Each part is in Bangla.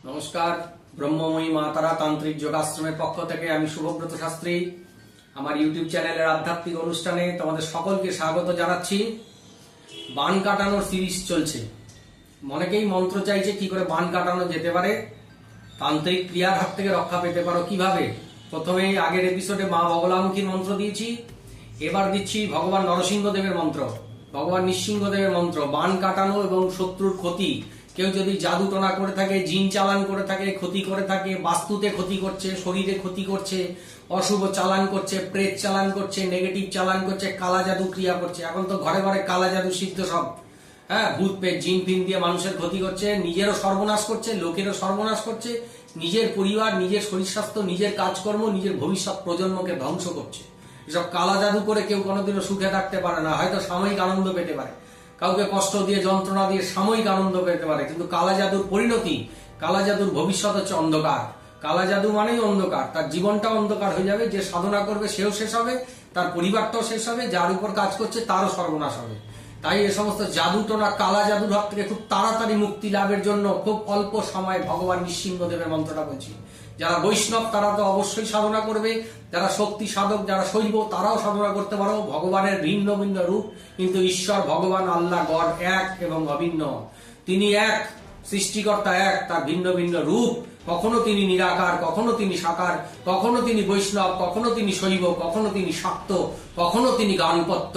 নমস্কার। ব্রহ্মময়ী মা তারা তান্ত্রিক যোগাশ্রমের পক্ষ থেকে আমি শুভব্রত শাস্ত্রী আমার ইউটিউব চ্যানেলের আধ্যাত্মিক অনুষ্ঠানে তোমাদের সকলকে স্বাগত জানাচ্ছি। বান কাটানোর সিরিজ চলছে। অনেকেই মন্ত্র চাইছে কি করে বান কাটানো যেতে পারে, তান্ত্রিক ক্রিয়ার হাত থেকে রক্ষা পেতে পারো কিভাবে। প্রথমে আগের এপিসোডে মা বগলামুখীর মন্ত্র দিয়েছি, এবার দিচ্ছি ভগবান নরসিংহদেবের মন্ত্র, ভগবান নৃসিংহদেবের মন্ত্র। বান কাটানো এবং শত্রুর ক্ষতি, কেউ যদি জাদু টোনা করে থাকে, জিন চালান করে থাকে, ক্ষতি করে থাকে, বাস্তুতে ক্ষতি করছে, শরীরে ক্ষতি করছে, অশুভ চালান করছে, প্রেত চালান করছে, নেগেটিভ চালান করছে, কালা জাদু ক্রিয়া করছে। এখন তো ঘরে ঘরে কালা জাদু সিদ্ধ সব, ভূত পেট জিন ফিন দিয়ে মানুষের ক্ষতি করছে, নিজেরও সর্বনাশ করছে, লোকেরও সর্বনাশ করছে, নিজের পরিবার, নিজের শরীর স্বাস্থ্য, নিজের কাজকর্ম, নিজের ভবিষ্যৎ প্রজন্মকে ধ্বংস করছে। এসব কালা জাদু করে কেউ কোনোদিনও সুখে থাকতে পারে না। হয়তো সাময়িক আনন্দ পেতে পারে, কাউকে কষ্ট দিয়ে যন্ত্রণা দিয়ে সাময়িক আনন্দ পেতে পারে, কিন্তু কালা জাদুর পরিণতি, কালা জাদুর ভবিষ্যৎ হচ্ছে অন্ধকার। কালা জাদু মানেই অন্ধকার, তার জীবনটাও অন্ধকার হয়ে যাবে। যে সাধনা করবে সেও শেষ হবে, তার পরিবারটাও শেষ হবে, যার উপর কাজ করছে তারও সর্বনাশ হবে। তাই এ সমস্ত জাদু টোনা কালা জাদুর হাত থেকে খুব তাড়াতাড়ি মুক্তি লাভের জন্য খুব অল্প সময় ভগবান নৃসিংহদেবের মন্ত্রটা বলছি। যারা বৈষ্ণব তারা তো অবশ্যই সাধনা করবে, যারা শক্তি সাধক, যারা শৈব তারাও সাধনা করতে পারো। ভগবানের ভিন্ন ভিন্ন রূপ, কিন্তু ঈশ্বর ভগবান আল্লাহ গড এক এবং অভিন্ন। তিনি এক, সৃষ্টিকর্তা এক, তার ভিন্ন ভিন্ন রূপ। কখনো তিনি নিরাকার, কখনো তিনি সাকার, কখনো তিনি বৈষ্ণব, কখনো তিনি শৈব, কখনো তিনি শাক্ত, কখনো তিনি গানপত্য।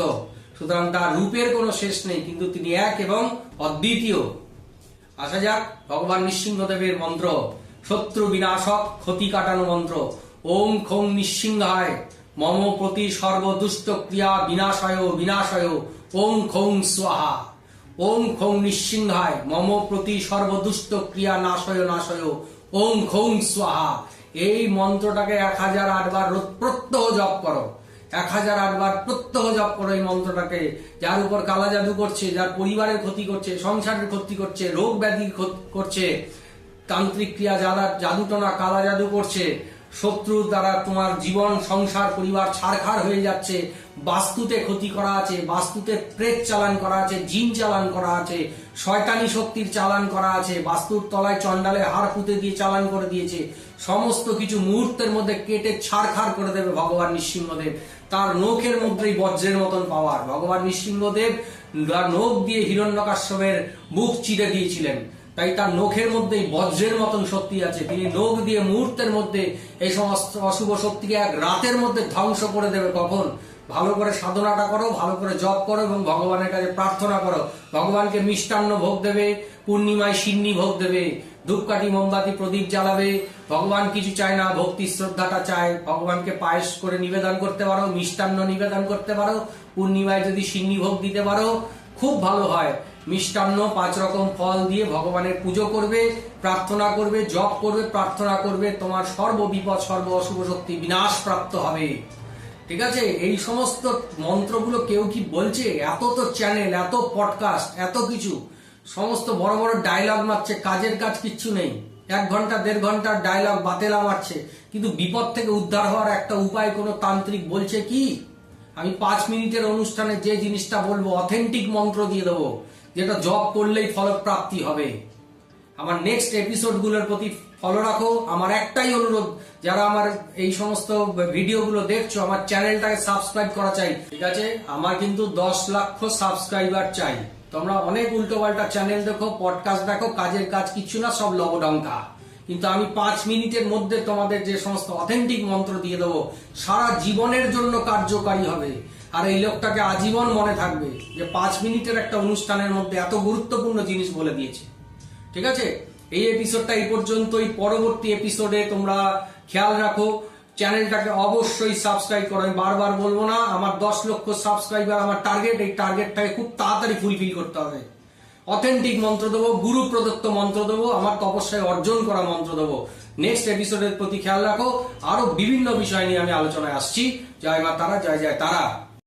সুতরাং তার রূপের কোনো শেষ নেই, কিন্তু তিনি এক এবং অদ্বিতীয়। আসা যাক ভগবান নৃসিংহদেবের মন্ত্র, শত্রু বিনাশক ক্ষতি কাটানো মন্ত্র। ওম খং নৃসিংহায় মম প্রতি সর্বদুষ্ট ক্রিয়া বিনাশয় বিনাশয় ওম খং স্বাহা। ওম খং নৃসিংহায় মম প্রতি সর্বদুষ্ট ক্রিয়া নাশয় নাশয় ওম খং স্বাহা। এই মন্ত্রটাকে 1008 বার প্রত্যহ জপ করো, 1008 বার প্রত্যহ জপ করো এই মন্ত্রটাকে। যার উপর কালা জাদু করছে, যার পরিবারের ক্ষতি করছে, সংসারের ক্ষতি করছে, রোগ ব্যাধি করছে, তান্ত্রিক ক্রিয়া যারা জাদুটনা কালা জাদু করছে, শত্রুর দ্বারা তোমার জীবন সংসার পরিবার ছাড়খাড় হয়ে যাচ্ছে, বাস্তুতে ক্ষতি করা আছে, বাস্তুতে প্রেত চালান করা আছে, জিন চালান করা আছে, শয়তানি শক্তির চালান করা আছে, বাস্তুর তলায় চন্ডালে হাড় পুঁতে দিয়ে চালান করে দিয়েছে, সমস্ত কিছু মুহূর্তের মধ্যে কেটে ছাড়খাড় করে দেবে ভগবান নৃসিংহদেব। তার নখের মধ্যেই বজ্রের মতন পাওয়ার। ভগবান নৃসিংহদেব নখ দিয়ে হিরণ্যকাশ্যপের মুখ চিরে দিয়েছিলেন, তাই তার নখের মধ্যেই বজ্রের মতন শক্তি আছে। তিনি নখ দিয়ে মুহূর্তের মধ্যে এই সমস্ত অশুভ শক্তিকে এক রাতের মধ্যে ধ্বংস করে দেবে। কখন? ভালো করে সাধনাটা করো, ভালো করে জপ করো এবং ভগবানের কাছে প্রার্থনা করো। ভগবানকে মিষ্টান্ন ভোগ দেবে, পূর্ণিমায় সিন্নি ভোগ দেবে, ধূপকাঠি মোমবাতি প্রদীপ জ্বালাবে। ভগবান কিছু চায় না, ভক্তি শ্রদ্ধাটা চায়। ভগবানকে পায়েস করে নিবেদন করতে পারো, মিষ্টান্ন নিবেদন করতে পারো, পূর্ণিমায় যদি সিন্নি ভোগ দিতে পারো খুব ভালো হয়। মিষ্টান্ন 5 রকম ফল দিয়ে ভগবানের পুজো করবে, প্রার্থনা করবে, জপ করবে, প্রার্থনা করবে, তোমার সর্ববিপদ সর্ব অশুভ শক্তি বিনাশ প্রাপ্ত হবে। ঠিক আছে? এই সমস্ত মন্ত্রগুলো কেউ কি বলছে? এত তো চ্যানেল, এত পডকাস্ট, এত কিছু, সমস্ত বড় বড় ডায়লগ মারছে, কাজের কাজ কিচ্ছু নেই। 1 ঘন্টা 1.5 ঘন্টার ডায়লগ বাতেলা মারছে, কিন্তু বিপদ থেকে উদ্ধার হওয়ার একটা উপায় কোনো তান্ত্রিক বলছে কি? আমি 5 মিনিটের অনুষ্ঠানে যে জিনিসটা বলবো অথেন্টিক মন্ত্র দিয়ে দেবো, যেটা জপ করলেই ফলপ্রাপ্তি হবে। আমার নেক্সট এপিসোড গুলোর প্রতি ফলো রাখো। আমার একটাই অনুরোধ, যারা আমার এই সমস্ত ভিডিওগুলো দেখছো, আমার চ্যানেলটাকে সাবস্ক্রাইব করা চাই। ঠিক আছে? আমার কিন্তু 10 লক্ষ সাবস্ক্রাইবার চাই। তোমরা অনেক উল্টো পাল্টা চ্যানেল দেখো, পডকাস্ট দেখো, কাজের কাজ কিচ্ছু না, সব লবডঙ্কা। কিন্তু আমি 5 মিনিটের মধ্যে তোমাদের যে সমস্ত অথেন্টিক মন্ত্র দিয়ে দেবো, সারা জীবনের জন্য কার্যকারী হবে। আর এই লোকটাকে আজীবন মনে থাকবে যে 5 মিনিটের একটা অনুষ্ঠানের মধ্যে এত গুরুত্বপূর্ণ জিনিস বলে দিয়েছে। ঠিক আছে? এই এপিসোডটা এই পর্যন্তই। পরবর্তী এপিসোডে তোমরা খেয়াল রাখো, চ্যানেলটাকে অবশ্যই সাবস্ক্রাইব করো। আমি বারবার বলবো না, আমার 10 লক্ষ সাবস্ক্রাইবার আমার টার্গেট। এই টার্গেটটাকে খুব তাড়াতাড়ি ফুলফিল করতে হবে। অথেন্টিক মন্ত্র দেবো, গুরু প্রদত্ত মন্ত্র দেবো, আমার তপস্যায় অর্জন করা মন্ত্র দেবো। নেক্সট এপিসোডের প্রতি খেয়াল রাখো। আরো বিভিন্ন বিষয় নিয়ে আমি আলোচনায় আসছি। জয় মা তারা, জয় জয় তারা।